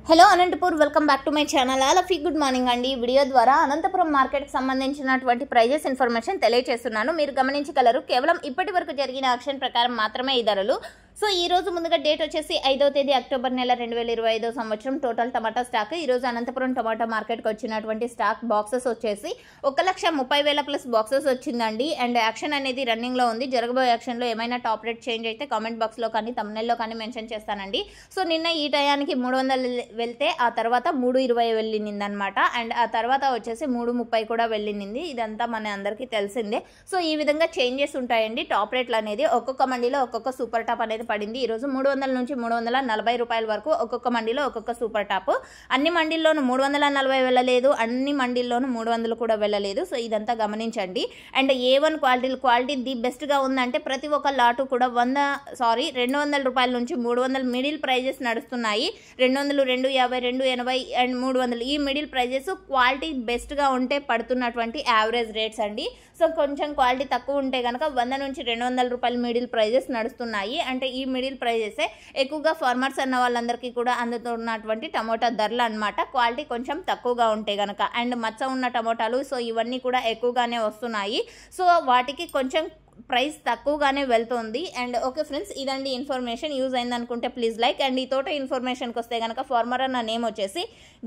Hello Anantapur welcome back to my channel. All of you good morning అండి. Video ద్వారా అనంతపురం మార్కెట్కి సంబంధించినటువంటి ప్రైజెస్ ఇన్ఫర్మేషన్ తెలియజేస్తున్నాను. మీరు గమనించగలరు, కేవలం ఇప్పటి వరకు జరిగిన యాక్షన్ ప్రకారం మాత్రమే ఈ ధరలు. సో ఈ రోజు ముందుగా డేట్ వచ్చేసి 5వ తేదీ అక్టోబర్ నెల 2025 సంవత్సరం. టోటల్ టమాటా స్టాక్ ఈ రోజు అనంతపురం టమాటా మార్కెట్కి వచ్చినటువంటి స్టాక్ బాక్సెస్ వచ్చేసి 1,30,000 ప్లస్ బాక్సెస్ వచ్చిందండి. అండ్ యాక్షన్ అనేది రన్నింగ్లో ఉంది. జరగబోయే యాక్షన్లో ఏమైనా టాప్ రేట్ చేంజ్ అయితే కామెంట్ బాక్స్లో కానీ తమ్నెల్లో కానీ మెన్షన్ చేస్తానండి. సో నిన్న ఈ టయానికి 300 వెళ్తే ఆ తర్వాత 320 వెళ్ళిందనమాట. అండ్ ఆ తర్వాత వచ్చేసి 330 కూడా వెళ్ళింది. ఇదంతా మన అందరికీ తెలిసిందే. సో ఈ విధంగా చేంజెస్ ఉంటాయండి. టాప్ రేట్లు అనేది ఒక్కొక్క మండీలో ఒక్కొక్క సూపర్ టాప్ అనేది పడింది. ఈరోజు 300 నుంచి 340 రూపాయల వరకు ఒక్కొక్క మండీలో ఒక్కొక్క సూపర్ టాప్. అన్ని మండీల్లోనూ 340 వెళ్ళలేదు, అన్ని మండీల్లోనూ 300 కూడా వెళ్ళలేదు. సో ఇదంతా గమనించండి. అండ్ A1 క్వాలిటీ ది బెస్ట్గా ఉందంటే ప్రతి ఒక్క లాటు కూడా 200 రూపాయల నుంచి 300 మిడిల్ ప్రైజెస్ నడుస్తున్నాయి. 200, 250, 280 అండ్ 300 ఈ మిడిల్ ప్రైజెస్ క్వాలిటీ బెస్ట్గా ఉంటే పడుతున్నటువంటి యావరేజ్ రేట్స్ అండి. సో కొంచెం క్వాలిటీ తక్కువ ఉంటే కనుక 100 నుంచి 200 రూపాయల మిడిల్ ప్రైజెస్ నడుస్తున్నాయి. అంటే ఈ మిడిల్ ప్రైజెసే ఎక్కువగా ఫార్మర్స్ అన్న వాళ్ళందరికీ కూడా అందుతున్నటువంటి టమోటా ధరలు అనమాట. క్వాలిటీ కొంచెం తక్కువగా ఉంటే కనుక. అండ్ మచ్చ ఉన్న టమోటాలు సో ఇవన్నీ కూడా ఎక్కువగానే వస్తున్నాయి. సో వాటికి కొంచెం ప్రైస్ తక్కువగానే వెళ్తుంది. అండ్ ఓకే ఫ్రెండ్స్, ఇదండి ఇన్ఫర్మేషన్. యూజ్ అయింది అనుకుంటే ప్లీజ్ లైక్. అండ్ ఈ తోట ఇన్ఫర్మేషన్కి వస్తే కనుక ఫార్మర్ అన్న నేమ్ వచ్చేసి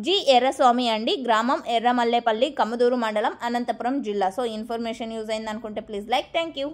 జి ఎర్రస్వామి అండి. గ్రామం ఎర్రమల్లేపల్లి, కమ్మదూరు మండలం, అనంతపురం జిల్లా. సో ఇన్ఫర్మేషన్ యూజ్ అయింది అనుకుంటే ప్లీజ్ లైక్. Thank you.